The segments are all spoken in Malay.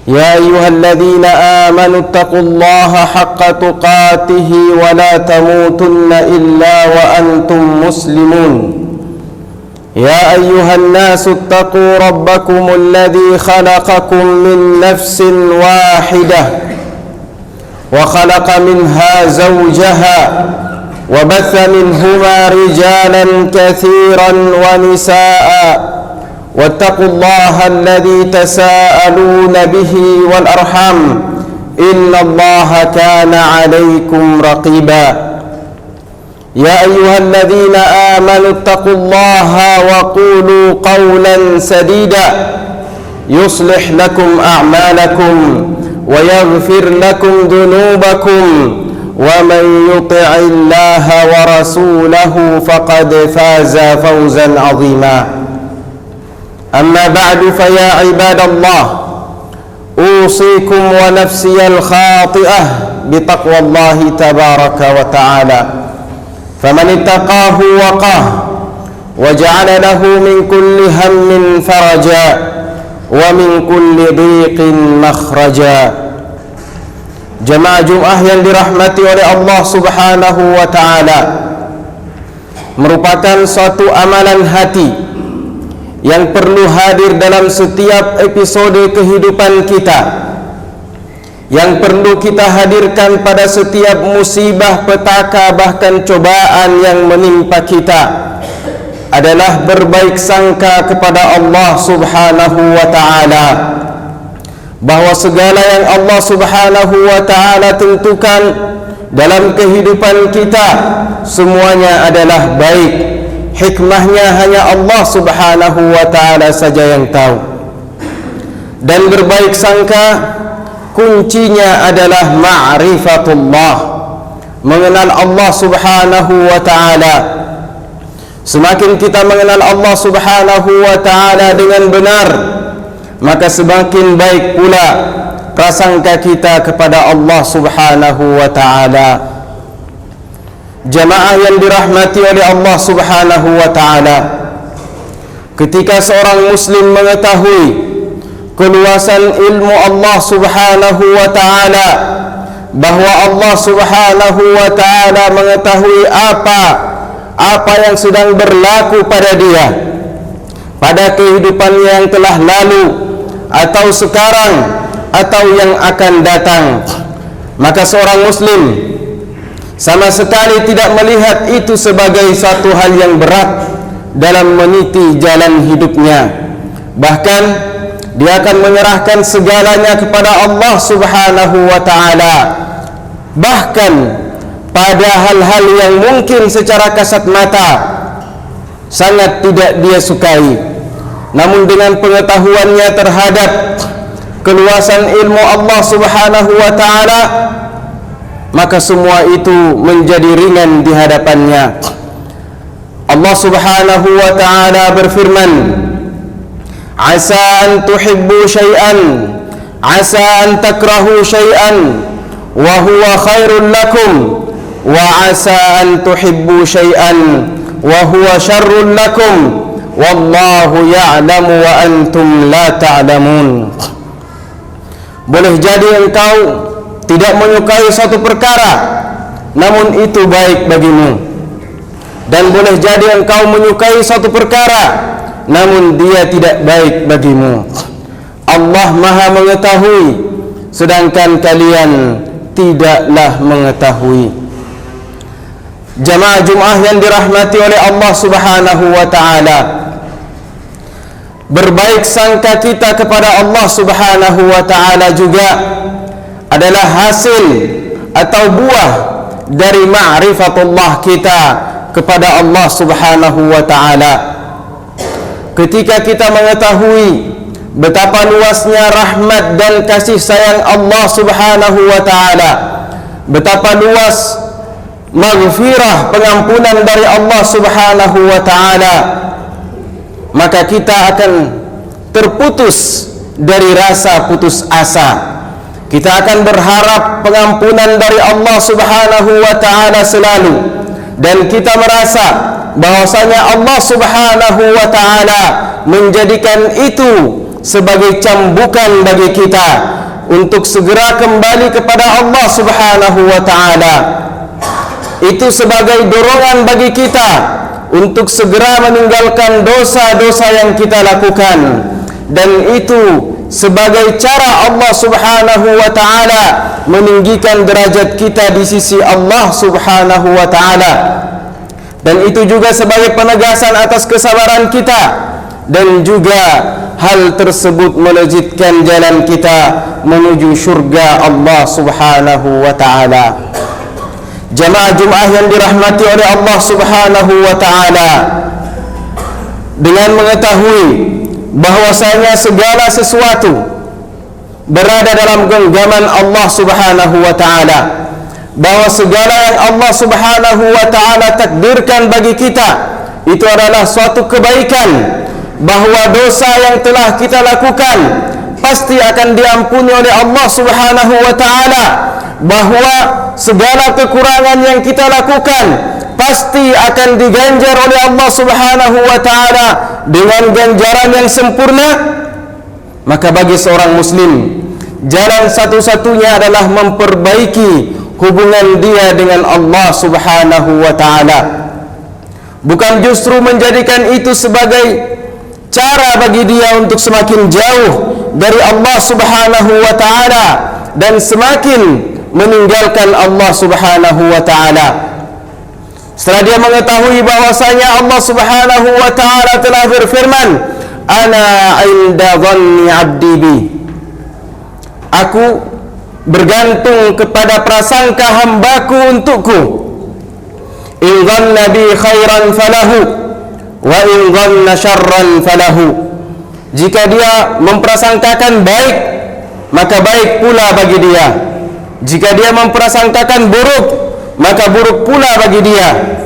يا أيها الذين آمنوا اتقوا الله حق تقاته ولا تموتن إلا وأنتم مسلمون يا أيها الناس اتقوا ربكم الذي خلقكم من نفس واحدة وخلق منها زوجها وبث منهما رجالا كثيرا ونساء واتقوا الله الذي تساءلون به والأرحام إن الله كان عليكم رقيبا يا أيها الذين آمنوا اتقوا الله وقولوا قولا سديدا يصلح لكم أعمالكم ويغفر لكم ذنوبكم ومن يطع الله ورسوله فقد فاز فوزا عظيما أما بعد فيا عباد الله أوصيكم ونفسي الخاطئة بتقوى الله تبارك وتعالى فمن اتقاه وقاه وجعل له من كل هم فرجا ومن كل ضيق مخرجا. Jemaah Jumat yang dirahmati oleh Allah Subhanahu wa taala, merupakan suatu amalan hati yang perlu hadir dalam setiap episode kehidupan kita, yang perlu kita hadirkan pada setiap musibah, petaka, bahkan cobaan yang menimpa kita, adalah berbaik sangka kepada Allah Subhanahu wa ta'ala, bahwa segala yang Allah Subhanahu wa ta'ala tentukan dalam kehidupan kita semuanya adalah baik. Hikmahnya hanya Allah Subhanahu wa ta'ala saja yang tahu. Dan berbaik sangka kuncinya adalah ma'rifatullah, mengenal Allah Subhanahu wa ta'ala. Semakin kita mengenal Allah Subhanahu wa ta'ala dengan benar, maka semakin baik pula prasangka kita kepada Allah Subhanahu wa ta'ala. Jamaah yang dirahmati oleh Allah Subhanahu wa ta'ala, ketika seorang muslim mengetahui keluasan ilmu Allah Subhanahu wa ta'ala, bahwa Allah Subhanahu wa ta'ala mengetahui apa yang sedang berlaku pada dia, pada kehidupan yang telah lalu atau sekarang atau yang akan datang, maka seorang muslim sama sekali tidak melihat itu sebagai suatu hal yang berat dalam meniti jalan hidupnya. Bahkan dia akan menyerahkan segalanya kepada Allah Subhanahu wa ta'ala, bahkan pada hal-hal yang mungkin secara kasat mata sangat tidak dia sukai, namun dengan pengetahuannya terhadap keluasan ilmu Allah Subhanahu wa ta'ala, maka semua itu menjadi ringan di hadapannya. Allah Subhanahu wa ta'ala berfirman, "Asa an tuhibbu syai'an, asa an takrahu syai'an, wa huwa khairul lakum, wa asa an tuhibbu syai'an, wa huwa syarrul lakum, wallahu ya'lamu wa antum la ta'lamun." Boleh jadi engkau tidak menyukai suatu perkara, namun itu baik bagimu. Dan boleh jadi engkau menyukai suatu perkara, namun dia tidak baik bagimu. Allah Maha mengetahui, sedangkan kalian tidaklah mengetahui. Jamaah Jumat yang dirahmati oleh Allah Subhanahu wa ta'ala, berbaik sangka kita kepada Allah Subhanahu wa ta'ala juga adalah hasil atau buah dari ma'rifatullah kita kepada Allah Subhanahu wa ta'ala. Ketika kita mengetahui betapa luasnya rahmat dan kasih sayang Allah Subhanahu wa ta'ala, betapa luas maghfirah, pengampunan dari Allah Subhanahu wa ta'ala, maka kita akan terputus dari rasa putus asa. Kita akan berharap pengampunan dari Allah Subhanahu wa ta'ala selalu, dan kita merasa bahwasanya Allah Subhanahu wa ta'ala menjadikan itu sebagai cambukan bagi kita untuk segera kembali kepada Allah Subhanahu wa ta'ala. Itu sebagai dorongan bagi kita untuk segera meninggalkan dosa-dosa yang kita lakukan, dan itu sebagai cara Allah Subhanahu wa ta'ala meninggikan derajat kita di sisi Allah Subhanahu wa ta'ala. Dan itu juga sebagai penegasan atas kesabaran kita, dan juga hal tersebut melejitkan jalan kita menuju syurga Allah Subhanahu wa ta'ala. Jamaah Jumat yang dirahmati oleh Allah Subhanahu wa ta'ala, dengan mengetahui bahwasanya segala sesuatu berada dalam genggaman Allah Subhanahu wa ta'ala, bahwa segala yang Allah Subhanahu wa ta'ala takdirkan bagi kita itu adalah suatu kebaikan, bahwa dosa yang telah kita lakukan pasti akan diampuni oleh Allah Subhanahu wa ta'ala, bahwa segala kekurangan yang kita lakukan pasti akan diganjar oleh Allah Subhanahu wa ta'ala dengan ganjaran yang sempurna. Maka bagi seorang muslim, jalan satu-satunya adalah memperbaiki hubungan dia dengan Allah Subhanahu wa ta'ala, bukan justru menjadikan itu sebagai cara bagi dia untuk semakin jauh dari Allah Subhanahu wa ta'ala dan semakin meninggalkan Allah Subhanahu wa ta'ala. Setelah dia mengetahui bahwasanya Allah Subhanahu wa ta'ala telah berfirman, ana inda dhanni 'abdi bi, aku bergantung kepada prasangka hambaku untukku. In dhanna bi khairan falahu wa in dhanna syarran falahu. Jika dia memprasangkakan baik, maka baik pula bagi dia. Jika dia memprasangkakan buruk, maka buruk pula bagi dia.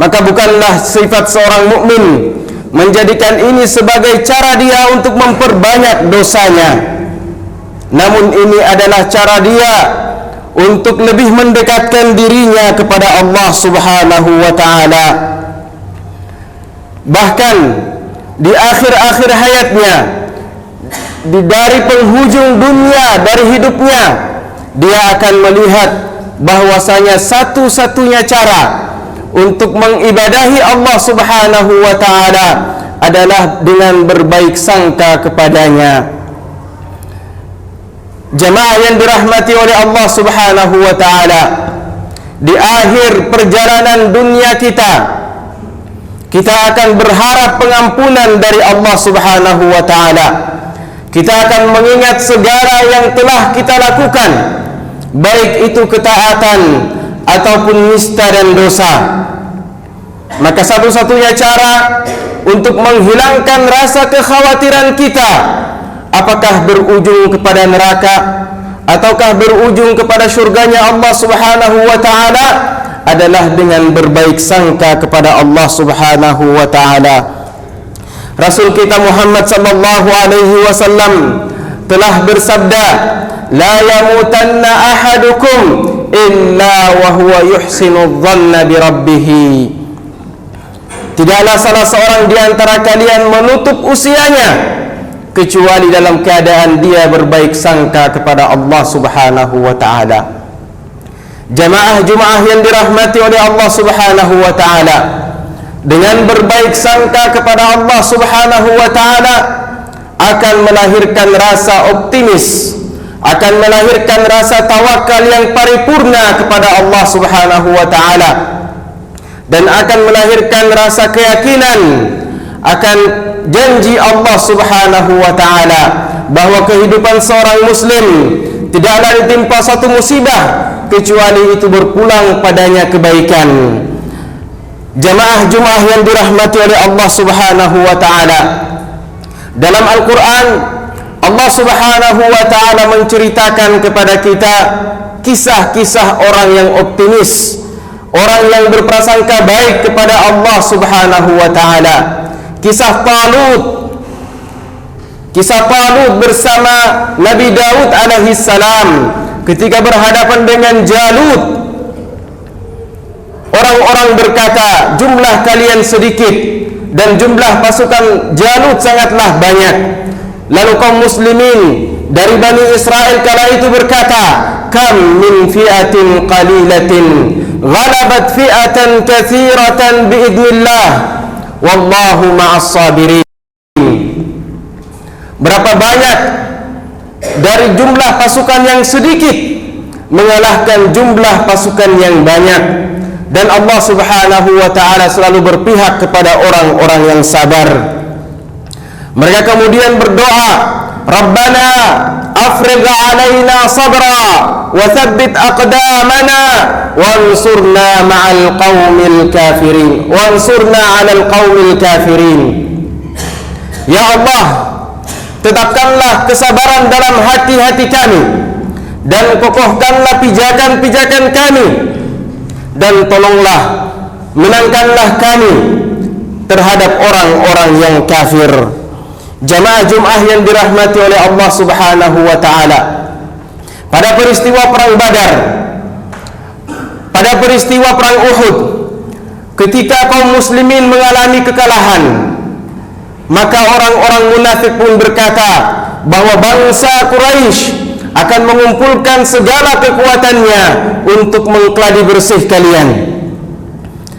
Maka bukanlah sifat seorang mukmin menjadikan ini sebagai cara dia untuk memperbanyak dosanya, namun ini adalah cara dia untuk lebih mendekatkan dirinya kepada Allah Subhanahu wa ta'ala. Bahkan di akhir-akhir hayatnya, dari penghujung dunia, dari hidupnya, dia akan melihat bahwasanya satu-satunya cara untuk mengibadahi Allah Subhanahu wa ta'ala adalah dengan berbaik sangka kepadanya. Jemaah yang dirahmati oleh Allah Subhanahu wa ta'ala, di akhir perjalanan dunia kita akan berharap pengampunan dari Allah Subhanahu wa ta'ala. Kita akan mengingat segala yang telah kita lakukan, baik itu ketaatan ataupun nista dan dosa. Maka satu-satunya cara untuk menghilangkan rasa kekhawatiran kita, apakah berujung kepada neraka ataukah berujung kepada syurganya Allah Subhanahu wa ta'ala, adalah dengan berbaik sangka kepada Allah Subhanahu wa ta'ala. Rasul kita Muhammad sallallahu alaihi wasallam telah bersabda, la yamutanna ahadukum illa wa huwa yuhsinu dhanna bi rabbih. Tidaklah salah seorang di antara kalian menutup usianya kecuali dalam keadaan dia berbaik sangka kepada Allah Subhanahu wa ta'ala. Jamaah Jumaah yang dirahmati oleh Allah Subhanahu wa ta'ala, dengan berbaik sangka kepada Allah Subhanahu wa ta'ala akan melahirkan rasa optimis, akan melahirkan rasa tawakal yang paripurna kepada Allah Subhanahu wa ta'ala, dan akan melahirkan rasa keyakinan akan janji Allah Subhanahu wa ta'ala bahwa kehidupan seorang muslim tidaklah ditimpa satu musibah kecuali itu berpulang padanya kebaikan. Jamaah Jumaah yang dirahmati oleh Allah Subhanahu wa ta'ala, dalam Al-Quran Allah Subhanahu wa ta'ala menceritakan kepada kita kisah-kisah orang yang optimis, orang yang berprasangka baik kepada Allah Subhanahu wa ta'ala. Kisah Talut bersama Nabi Daud alaihi salam ketika berhadapan dengan Jalut. Orang-orang berkata, jumlah kalian sedikit dan jumlah pasukan Jalut sangatlah banyak. Lalu kaum muslimin dari Bani Israel kala itu berkata, kam min fi'atin qalilatin ghalabat fi'atan katsiratan biidznillah wallahu ma'as sabirin. Berapa banyak dari jumlah pasukan yang sedikit mengalahkan jumlah pasukan yang banyak, dan Allah Subhanahu wa ta'ala selalu berpihak kepada orang-orang yang sabar. Mereka kemudian berdoa, Rabbana afrigh alaina sabra wa thabbit aqdamana wansurna ma'al qaumil kafirin wansurna 'alal qaumil kafirin. Ya Allah, tetapkanlah kesabaran dalam hati-hati kami dan kokohkanlah pijakan-pijakan kami, dan tolonglah menangkanlah kami terhadap orang-orang yang kafir. Jamaah Jum'ah yang dirahmati oleh Allah Subhanahu wa ta'ala, pada peristiwa perang Badar, pada peristiwa perang Uhud, ketika kaum muslimin mengalami kekalahan, maka orang-orang munafik pun berkata bahwa bangsa Quraisy akan mengumpulkan segala kekuatannya untuk mengkladi bersih kalian.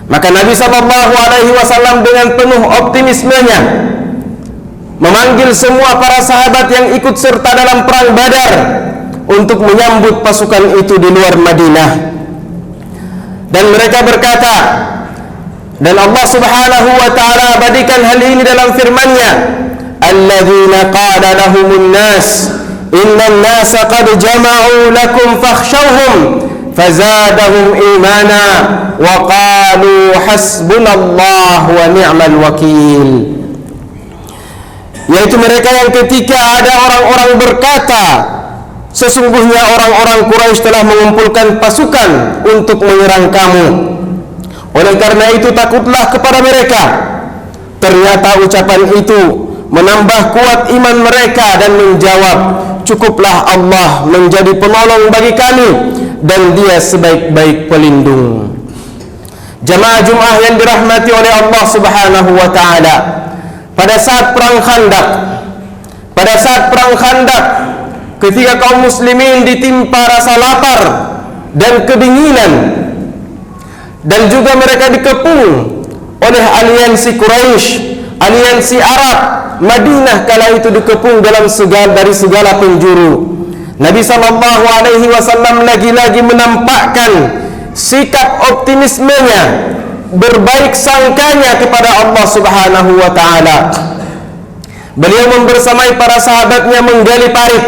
Maka Nabi SAW dengan penuh optimismenya memanggil semua para sahabat yang ikut serta dalam perang Badar untuk menyambut pasukan itu di luar Madinah. Dan mereka berkata, dan Allah Subhanahu wa ta'ala abadikan hal ini dalam firman-Nya, alladzina qala lahumun nas innan nasa qad jama'u lakum fakhshawhum fazadahum imana wa qalu hasbunallahu wa ni'mal wakil. Yaitu mereka yang ketika ada orang-orang berkata, sesungguhnya orang-orang Quraisy telah mengumpulkan pasukan untuk menyerang kamu, oleh karena itu takutlah kepada mereka. Ternyata ucapan itu menambah kuat iman mereka dan menjawab, cukuplah Allah menjadi penolong bagi kami dan Dia sebaik-baik pelindung. Jamaah Jum'ah yang dirahmati oleh Allah Subhanahu wa ta'ala, pada saat perang Khandaq, ketika kaum muslimin ditimpa rasa lapar dan kedinginan, dan juga mereka dikepung oleh aliansi Quraisy, aliansi Arab, Madinah kala itu dikepung dari segala penjuru. Nabi SAW lagi-lagi menampakkan sikap optimismenya, berbaik sangkanya kepada Allah Subhanahu wa ta'ala. Beliau membersamai para sahabatnya menggali parit,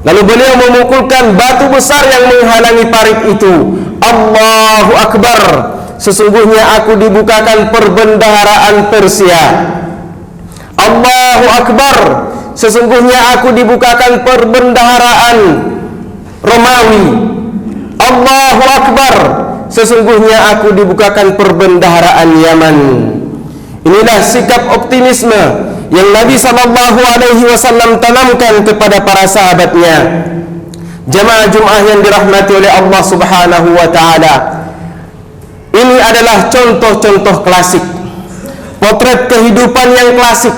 lalu beliau memukulkan batu besar yang menghalangi parit itu. Allahu Akbar, sesungguhnya aku dibukakan perbendaharaan Persia. Allahu Akbar, sesungguhnya aku dibukakan perbendaharaan Romawi. Allahu Akbar, sesungguhnya aku dibukakan perbendaharaan Yaman. Inilah sikap optimisme yang Nabi SAW tanamkan kepada para sahabatnya. Jamaah Jum'ah yang dirahmati oleh Allah Subhanahu wa ta'ala, ini adalah contoh-contoh klasik, potret kehidupan yang klasik.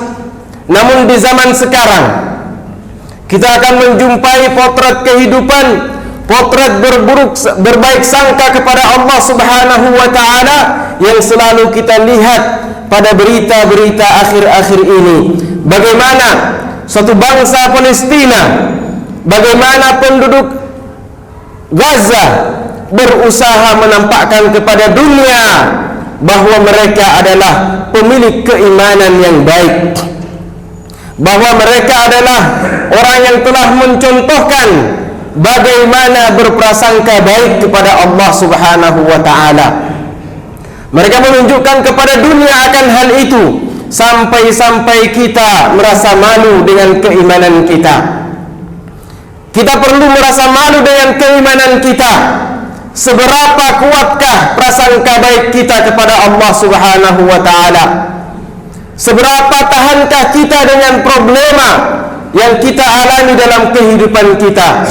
Namun di zaman sekarang kita akan menjumpai potret kehidupan, potret berbaik sangka kepada Allah Subhanahu wa ta'ala yang selalu kita lihat pada berita-berita akhir-akhir ini. Bagaimana suatu bangsa Palestina, bagaimana penduduk Gaza berusaha menampakkan kepada dunia bahwa mereka adalah pemilik keimanan yang baik, bahwa mereka adalah orang yang telah mencontohkan bagaimana berprasangka baik kepada Allah Subhanahu wa ta'ala. Mereka menunjukkan kepada dunia akan hal itu, sampai-sampai kita merasa malu dengan keimanan kita. Kita perlu merasa malu dengan keimanan kita. Seberapa kuatkah prasangka baik kita kepada Allah Subhanahu wa ta'ala? Seberapa tahankah kita dengan problema yang kita alami dalam kehidupan kita?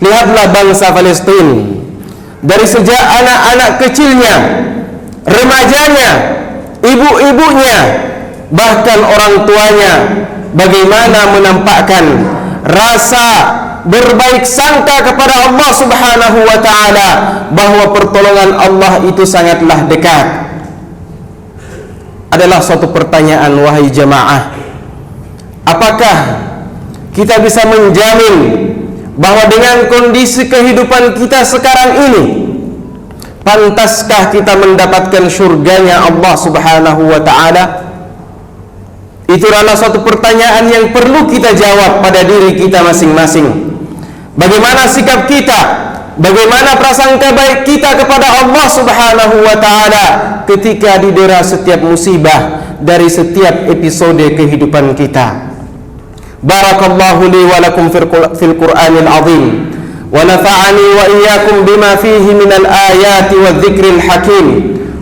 Lihatlah bangsa Palestina, dari sejak anak-anak kecilnya, remajanya, ibu-ibunya, bahkan orang tuanya, bagaimana menampakkan rasa berbaik sangka kepada Allah Subhanahu wa ta'ala, bahwa pertolongan Allah itu sangatlah dekat. Adalah suatu pertanyaan, wahai jamaah, apakah kita bisa menjamin bahwa dengan kondisi kehidupan kita sekarang ini, pantaskah kita mendapatkan surganya Allah Subhanahu wa ta'ala? Itu adalah suatu pertanyaan yang perlu kita jawab pada diri kita masing-masing. Bagaimana sikap kita, bagaimana prasangka baik kita kepada Allah Subhanahu wa ta'ala ketika didera setiap musibah dari setiap episode kehidupan kita. Barakallahu li wa lakum fil Qur'anil azim, wa nafa'ani wa iyyakum bima fihi minal ayati wadh-dhikril hakim.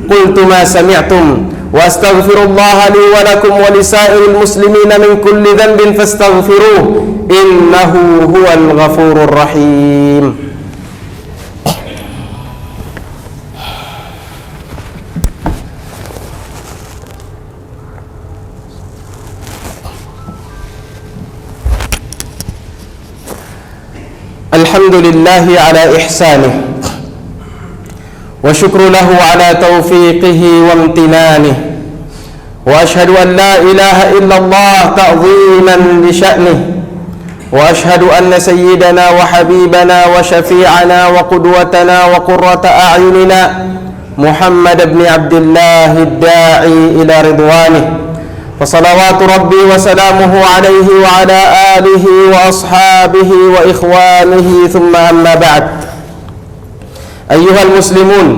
Qultu ma sami'tum wa astaghfirullaha li wa lakum wa lisa'iril muslimina min kulli dhanbin fastaghfiruh innahu huwal ghafurur rahim. Alhamdulillahi ala ihsanih wa syukru lahu ala taufiqihi wa amtinanih, wa ashhadu an la ilaha illallah ta'ziman li sya'nih, wa ashhadu anna sayyidana wa habibana wa syafi'ana wa qudwatana wa qurrata a'yunina Muhammad ibn Abdullah ad-da'i ila ridwanih. فصلوات ربي وسلامه عليه وعلى آله وأصحابه وإخوانه ثم أما بعد. أيها المسلمون،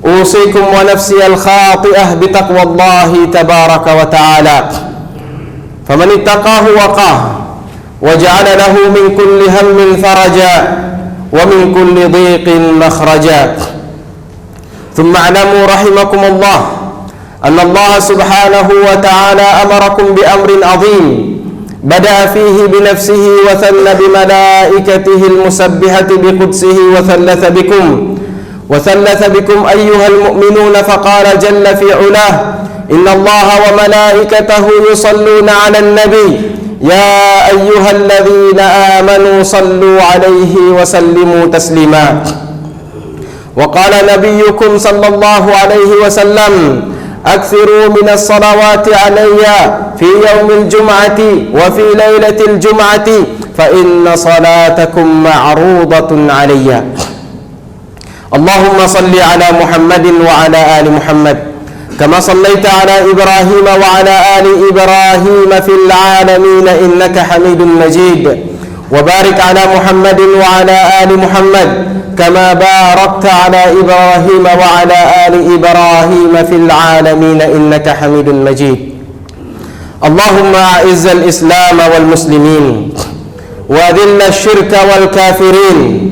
أوصيكم ونفسي الخاطئة بتقوى الله تبارك وتعالى، فمن اتقاه وقاه وجعل له من كل هم فرجا ومن كل ضيق مخرجا. ثم اعلموا رحمكم الله أن الله سبحانه وتعالى أمركم بأمر عظيم بدأ فيه بنفسه وثنى بملائكته المسبحة بقدسه وثلث بكم أيها المؤمنون، فقال جل في علاه: إن الله وملائكته يصلون على النبي يا أيها الذين آمنوا صلوا عليه وسلموا تسليما. وقال نبيكم صلى الله عليه وسلم: أكثروا من الصلوات علي في يوم الجمعة وفي ليلة الجمعة فإن صلاتكم معروضة علي. اللهم صل على محمد وعلى آل محمد كما صليت على إبراهيم وعلى آل إبراهيم في العالمين إنك حميد مجيد، وبارك على محمد وعلى آل محمد كما باركت على إبراهيم وعلى آل إبراهيم في العالمين إنك حميد مجيد. اللهم أعز الإسلام والمسلمين وأذل الشرك والكافرين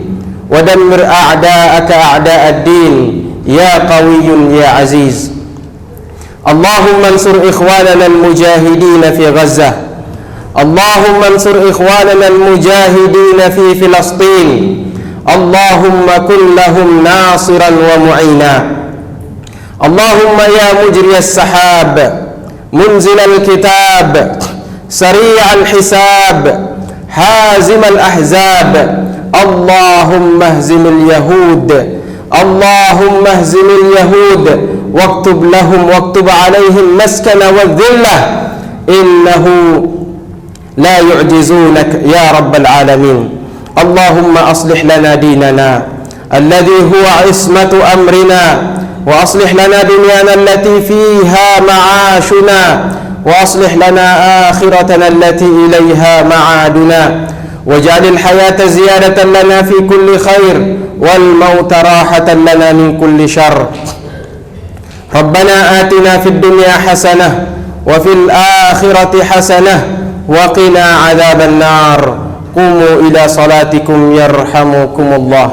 ودمر أعداءك أعداء الدين يا قوي يا عزيز. اللهم انصر إخواننا المجاهدين في غزة، اللهم انصر إخواننا المجاهدين في فلسطين، اللهم كن لهم ناصرا ومعينا. اللهم يا مجري السحاب منزل الكتاب سريع الحساب هازم الأحزاب، اللهم اهزم اليهود، اللهم اهزم اليهود واكتب عليهم مسكن والذلة، إنه لا يعجزونك يا رب العالمين. اللهم أصلح لنا ديننا الذي هو عصمة أمرنا، وأصلح لنا دنيانا التي فيها معاشنا، وأصلح لنا آخرتنا التي إليها معادنا، واجعل الحياة زيادة لنا في كل خير والموت راحة لنا من كل شر. ربنا آتنا في الدنيا حسنة وفي الآخرة حسنة وقنا عذاب النار. قوموا إلى صلاتكم يرحمكم الله.